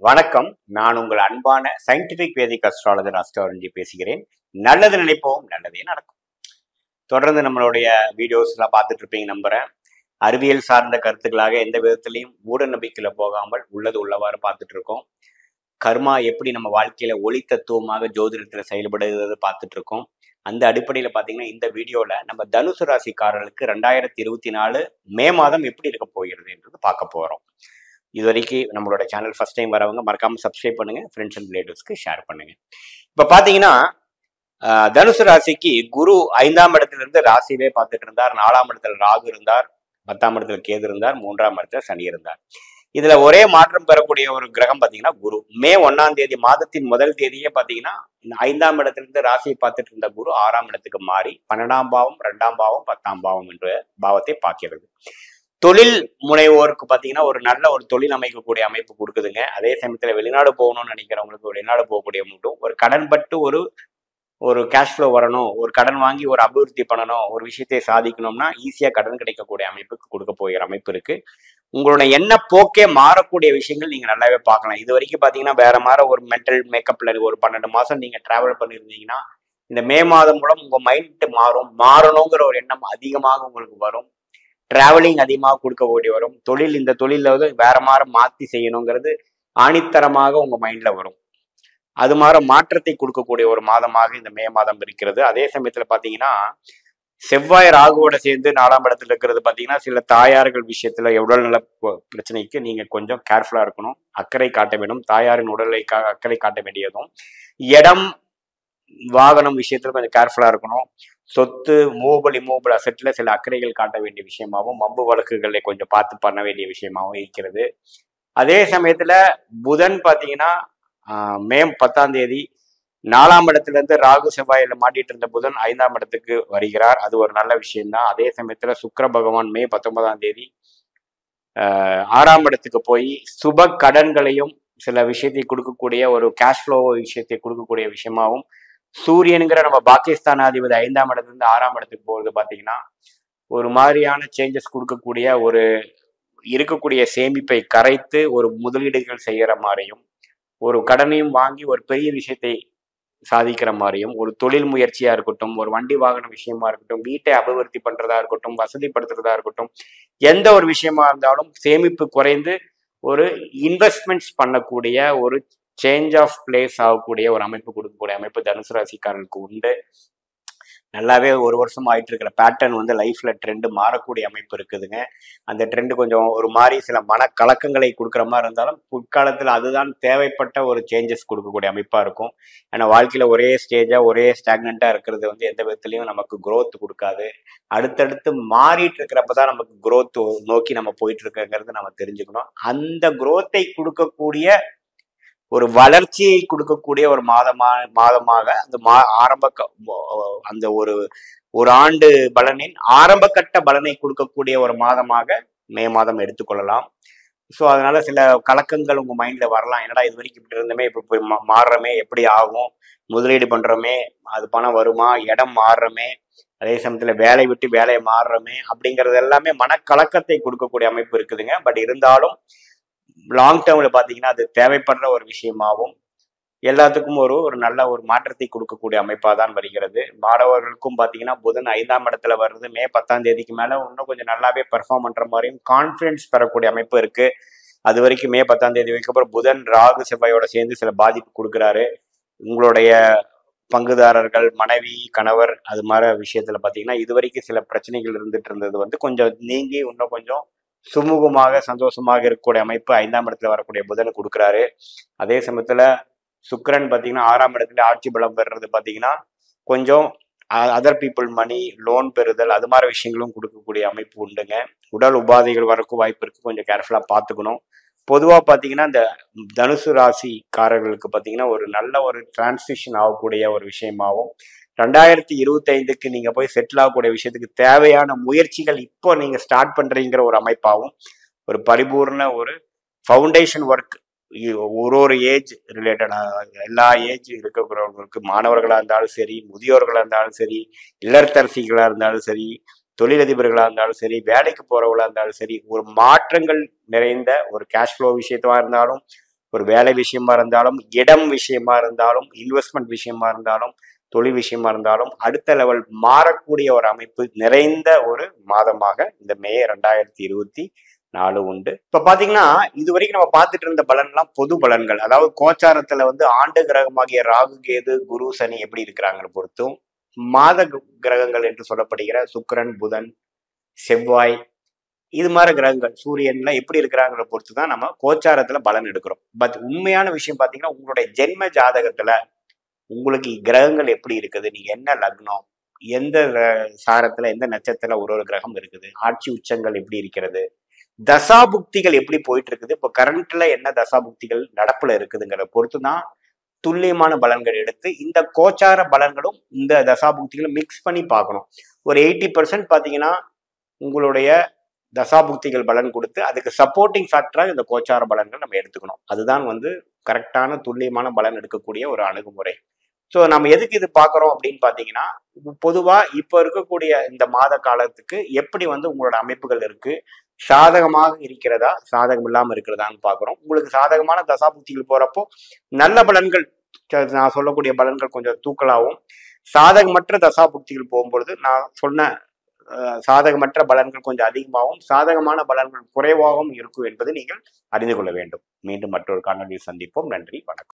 வணக்கம். நான் உங்கள் அன்பான சயின்டிபிக் வேதிக் அஸ்ட்ராலஜர் அஸ்ட்ராலஜி பேசுகிறேன். நல்லது நினைப்போம், நல்லதே நடக்கும். தொடர்ந்து நம்மளுடைய வீடியோஸ் எல்லாம் பார்த்துட்டு இருப்பீங்க நம்புறேன். அறிவியல் சார்ந்த கருத்துக்களாக எந்த விதத்திலையும் மூட நம்பிக்கையில போகாமல் உள்ளது உள்ளவாறு பார்த்துட்டு இருக்கோம். கர்மா எப்படி நம்ம வாழ்க்கையில ஒளி தத்துவமாக ஜோதிடத்துல செயல்படுகிறது பார்த்துட்டு இருக்கோம். அந்த அடிப்படையில பாத்தீங்கன்னா இந்த வீடியோல நம்ம தனுசு ராசிக்காரர்களுக்கு 2024 மே மாதம் எப்படி இருக்க போகிறது என்றது பார்க்க போறோம். இது வரைக்கும் நம்மளோட சேனல் ஃபர்ஸ்ட் டைம் வரவங்க மறக்காம சப்ஸ்கிரைப் பண்ணுங்க, ஃப்ரெண்ட்ஸ் அண்ட் ரிலேட்டிவ்ஸ்க்கு ஷேர் பண்ணுங்க. இப்ப பாத்தீங்கன்னா தனுசு ராசிக்கு குரு 5ஆம் இடத்துல இருந்து ராசியிலே பார்த்துட்டு இருந்தார். 4ஆம் இடத்துல ராகு இருந்தார், 10ஆம் இடத்துல கேது இருந்தார், 3ஆம் இடத்துல சனி இருந்தார். இதுல ஒரே மாற்றம் பெறக்கூடிய ஒரு கிரகம் பாத்தீங்கன்னா குரு. மே 1ஆம் தேதி மாதத்தின் முதல் தேதியே பாத்தீங்கன்னா 5ஆம் இடத்துல இருந்து ராசியை பார்த்துட்டு இருந்த குரு 6ஆம் இடத்துக்கு மாறி 12ஆம் பாவம், 2ஆம் பாவம், 10ஆம் பாவம் என்ற பாவத்தை பார்க்கிறது. தொழில் முனைவோருக்கு பாத்தீங்கன்னா ஒரு நல்ல ஒரு தொழில் அமைக்கக்கூடிய அமைப்பு கொடுக்குதுங்க. அதே சமயத்துல வெளிநாடு போகணும்னு நினைக்கிறவங்களுக்கு வெளிநாடு போகக்கூடிய மட்டும் ஒரு கடன்பட்டு ஒரு கேஷ் ஃப்ளோ வரணும், ஒரு கடன் வாங்கி ஒரு அபிவிருத்தி பண்ணணும், ஒரு விஷயத்தை சாதிக்கணும்னா ஈஸியா கடன் கிடைக்கக்கூடிய அமைப்புக்கு கொடுக்க போகிற அமைப்பு இருக்கு. உங்களோட எண்ண போக்கே மாறக்கூடிய விஷயங்கள் நீங்க நல்லாவே பார்க்கலாம். இது வரைக்கும் பாத்தீங்கன்னா வேற மாதிரி ஒரு மென்டல் மேக்கப்ல ஒரு 12 மாசம் நீங்க டிராவல் பண்ணியிருந்தீங்கன்னா இந்த மே மாதம் மூலம் உங்க மைண்ட் மாறணுங்கிற ஒரு எண்ணம் அதிகமாக உங்களுக்கு வரும். டிராவலிங் அதிகமாக கொடுக்கக்கூடிய வரும். இந்த தொழில வந்து வேற மாதிரி மாத்தி செய்யணுங்கிறது ஆணித்தரமாக உங்க மைண்ட்ல வரும். அது மாதிரி மாற்றத்தை கொடுக்கக்கூடிய ஒரு மாதமாக இந்த மே மாதம் இருக்கிறது. அதே சமயத்துல பாத்தீங்கன்னா செவ்வாய் ராகுவோட சேர்ந்து 4ஆம் இடத்துல இருக்கிறது பாத்தீங்கன்னா சில தாயார்கள் விஷயத்துல உடல்நல பிரச்சனைக்கு நீங்க கொஞ்சம் கேர்ஃபுல்லா இருக்கணும், அக்கறை காட்ட வேண்டும். தாயாரின் உடலுக்காக அக்கறை காட்ட வேண்டியதும், இடம் வாகனம் விஷயத்துல கொஞ்சம் கேர்ஃபுல்லா இருக்கணும். சொத்து மூவபிள் அசெட்ல சில அக்கறைகள் காட்ட வேண்டிய விஷயமாகவும், வம்பு வழக்குகளை கொஞ்சம் பார்த்து பண்ண வேண்டிய விஷயமாகவும் இருக்கிறது. அதே சமயத்துல புதன் பாத்தீங்கன்னா மே 10ஆம் தேதி 4ஆம் இடத்துல இருந்து ராகு செவ்வாயில மாட்டிட்டு இருந்த புதன் 5ஆம் இடத்துக்கு வருகிறார். அது ஒரு நல்ல விஷயம்தான். அதே சமயத்துல சுக்கிர பகவான் மே 19ஆம் தேதி 6ஆம் இடத்துக்கு போய் சுப கடன்களையும் சில விஷயத்தை கொடுக்கக்கூடிய ஒரு கேஷ் ஃப்ளோ விஷயத்தை கொடுக்கக்கூடிய விஷயமாகவும், சூரியனுங்கிற நம்ம பாகிஸ்தானாதிபதி 5ஆம் இடத்துல இருந்து 6ஆம் இடத்துக்கு போறது பாத்தீங்கன்னா ஒரு மாதிரியான சேஞ்சஸ் கொடுக்கக்கூடிய ஒரு இருக்கக்கூடிய சேமிப்பை கரைத்து ஒரு முதலீடுகள் செய்யற மாதிரியும், ஒரு கடனையும் வாங்கி ஒரு பெரிய விஷயத்தை சாதிக்கிற மாதிரியும், ஒரு தொழில் முயற்சியா இருக்கட்டும், ஒரு வண்டி வாகன விஷயமா இருக்கட்டும், வீட்டை அபிவிருத்தி பண்றதா இருக்கட்டும், வசதிப்படுத்துறதா இருக்கட்டும், எந்த ஒரு விஷயமா இருந்தாலும் சேமிப்பு குறைந்து ஒரு இன்வெஸ்ட்மெண்ட்ஸ் பண்ணக்கூடிய ஒரு சேஞ்ச் ஆஃப் பிளேஸ் ஆகக்கூடிய ஒரு அமைப்பு கொடுக்கக்கூடிய அமைப்பு தனுசு ராசிக்காரனுக்கு உண்டு. நல்லாவே ஒரு வருஷம் ஆயிட்டு இருக்கிற பேட்டர்ன் வந்து லைஃப்ல ட்ரெண்டு மாறக்கூடிய அமைப்பு இருக்குதுங்க. அந்த ட்ரெண்டு கொஞ்சம் ஒரு மாதிரி சில மனக்கலக்கங்களை கொடுக்குற மாதிரி இருந்தாலும் பிற்காலத்தில் அதுதான் தேவைப்பட்ட ஒரு சேஞ்சஸ் கொடுக்கக்கூடிய அமைப்பா இருக்கும். ஏன்னா வாழ்க்கையில ஒரே ஸ்டேஜா ஒரே ஸ்டாக்னண்டா இருக்கிறது வந்து எந்த விதத்துலையும் நமக்கு growth கொடுக்காது. அடுத்தடுத்து மாறிட்டு இருக்கிறப்பதான் நமக்கு growth நோக்கி நம்ம போயிட்டு இருக்கிறது நம்ம தெரிஞ்சுக்கணும். அந்த growth-ஐ கொடுக்கக்கூடிய ஒரு வளர்ச்சியை கொடுக்கக்கூடிய ஒரு மாதமாக அந்த அந்த ஒரு ஆண்டு பலனின் ஆரம்ப கட்ட பலனை கொடுக்கக்கூடிய ஒரு மாதமாக மே மாதம் எடுத்துக்கொள்ளலாம். ஸோ அதனால சில கலக்கங்கள் உங்க மைண்ட்ல வரலாம். என்னடா இது வரைக்கும் இப்படி இருந்தோமே, இப்ப போய் மாறுறமே, எப்படி ஆகும், முதலீடு பண்றோமே, அது பணம் வருமா, இடம் மாறுறமே, அதே சமயத்துல வேலை விட்டு வேலையை மாறுறோமே அப்படிங்கிறது எல்லாமே மனக்கலக்கத்தை கொடுக்கக்கூடிய அமைப்பு இருக்குதுங்க. பட் இருந்தாலும் லாங் டேர்ம்ல பாத்தீங்கன்னா அது தேவைப்படுற ஒரு விஷயமாகவும் எல்லாத்துக்கும் ஒரு நல்ல ஒரு மாற்றத்தை கொடுக்கக்கூடிய அமைப்பா தான் வருகிறது. மாணவர்களுக்கும் பாத்தீங்கன்னா புதன் 5ஆம் இடத்துல வருது. மே 10ஆம் தேதிக்கு மேல இன்னும் கொஞ்சம் நல்லாவே பெர்ஃபார்ம் பண்ற மாதிரியும் கான்பிடன்ஸ் பெறக்கூடிய அமைப்பு இருக்கு. அது வரைக்கும் மே 10ஆம் தேதி வரைக்கும் அப்புறம் புதன் ராகு செவ்வாயோட சேர்ந்து சில பாதிப்பு கொடுக்குறாரு. உங்களுடைய பங்குதாரர்கள், மனைவி, கணவர் அது மாதிரி விஷயத்துல பாத்தீங்கன்னா இது வரைக்கும் சில பிரச்சனைகள் இருந்துட்டு இருந்தது வந்து கொஞ்சம் நீங்கி இன்னும் கொஞ்சம் சுமூகமாக சந்தோஷமாக இருக்கக்கூடிய அமைப்பு 5ஆம் இடத்துல வரக்கூடிய புதனை கொடுக்குறாரு. அதே சமயத்துல சுக்கிரன் பாத்தீங்கன்னா 6ஆம் இடத்துல ஆட்சி பலம் பெறுறது பாத்தீங்கன்னா கொஞ்சம் அதர் பீப்புள் மணி, லோன் பெறுதல் அது மாதிரி விஷயங்களும் கொடுக்கக்கூடிய அமைப்பு உண்டுங்க. உடல் உபாதைகள் வரக்கும் வாய்ப்பு இருக்கு, கொஞ்சம் கேர்ஃபுல்லா பார்த்துக்கணும். பொதுவா பாத்தீங்கன்னா இந்த தனுசு ராசிக்காரர்களுக்கு பாத்தீங்கன்னா ஒரு நல்ல ஒரு டிரான்சிஷன் ஆகக்கூடிய ஒரு விஷயமாகவும் 2025க்கு நீங்க போய் செட்டில் ஆகக்கூடிய விஷயத்துக்கு தேவையான முயற்சிகள் இப்போ நீங்க ஸ்டார்ட் பண்றீங்கிற ஒரு அமைப்பாகவும் ஒரு பரிபூர்ண ஒரு ஃபவுண்டேஷன் ஒர்க் ஒரு ஏஜ் ரிலேட்டடா எல்லா ஏஜ் இருக்கிறவங்களுக்கு, மாணவர்களா இருந்தாலும் சரி, முதியோர்களா இருந்தாலும் சரி, இல்லத்தரசிகளா இருந்தாலும் சரி, தொழிலதிபர்களா இருந்தாலும் சரி, வேலைக்கு போறவங்களா இருந்தாலும் சரி, ஒரு மாற்றங்கள் நிறைந்த ஒரு கேஷ் ஃப்ளோ விஷயத்தா இருந்தாலும் ஒரு வேலை விஷயமா இருந்தாலும், இடம் விஷயமா இருந்தாலும், இன்வெஸ்ட்மெண்ட் விஷயமா இருந்தாலும், தொழில் விஷயமா இருந்தாலும் அடுத்த லெவல் மாறக்கூடிய ஒரு அமைப்பு நிறைந்த ஒரு மாதமாக இந்த மே 2024 உண்டு. இப்ப பாத்தீங்கன்னா இது வரைக்கும் நம்ம பார்த்துட்டு இருந்த பலன்லாம் பொது பலன்கள். அதாவது கோச்சாரத்துல வந்து ஆண்டு கிரகமாகிய ராகு, கேது, குரு, சனி எப்படி இருக்கிறாங்கன்னு பொறுத்தும், மாத கிரகங்கள் என்று சொல்லப்படுகிற சுக்கிரன், புதன், செவ்வாய் இது மாதிரி கிரகங்கள் சூரியன்ல எப்படி இருக்கிறாங்கிற பொறுத்து தான் நம்ம கோச்சாரத்துல பலன் எடுக்கிறோம். பட் உண்மையான விஷயம் பாத்தீங்கன்னா உங்களுடைய ஜென்ம ஜாதகத்துல உங்களுக்கு கிரகங்கள் எப்படி இருக்குது, நீங்க என்ன லக்னம், எந்த சாரத்துல எந்த நட்சத்திரத்துல ஒரு கிரகம் இருக்குது, ஆட்சி உச்சங்கள் எப்படி இருக்கிறது, தசாபுக்திகள் எப்படி போயிட்டு இருக்குது, இப்போ கரண்ட்ல என்ன தசாபுக்திகள் நடப்புல இருக்குதுங்கிற பொறுத்து தான் துல்லியமான பலன்கள் எடுத்து இந்த கோச்சார பலன்களும் இந்த தசாபுக்திகளும் மிக்ஸ் பண்ணி பார்க்கணும். ஒரு 80% பாத்தீங்கன்னா உங்களுடைய தசாபுக்திகள் பலன் கொடுத்து அதுக்கு சப்போர்ட்டிங் ஃபேக்டராக இந்த கோச்சார பலன்கள் நம்ம எடுத்துக்கணும். அதுதான் வந்து கரெக்டான துல்லியமான பலன் எடுக்கக்கூடிய ஒரு அணுகுமுறை. ஸோ நம்ம எதுக்கு இது பார்க்குறோம் அப்படின்னு பார்த்தீங்கன்னா, பொதுவாக இப்போ இருக்கக்கூடிய இந்த மாத காலத்துக்கு எப்படி வந்து உங்களோட அமைப்புகள் இருக்கு, சாதகமாக இருக்கிறதா, சாதகம் இல்லாமல் இருக்கிறதான்னு பார்க்குறோம். உங்களுக்கு சாதகமான தசாபுக்திகள் போகிறப்போ நல்ல பலன்கள், நான் சொல்லக்கூடிய பலன்கள் கொஞ்சம் தூக்கலாகவும், சாதகமற்ற தசாபுக்திகள் போகும்பொழுது நான் சொன்ன சாதகமற்ற பலன்கள் கொஞ்சம் அதிகமாகவும், சாதகமான பலன்கள் குறைவாகவும் இருக்கும் என்பதை நீங்கள் அறிந்து கொள்ள வேண்டும். மீண்டும் மற்றொரு காணொலியில் சந்திப்போம். நன்றி, வணக்கம்.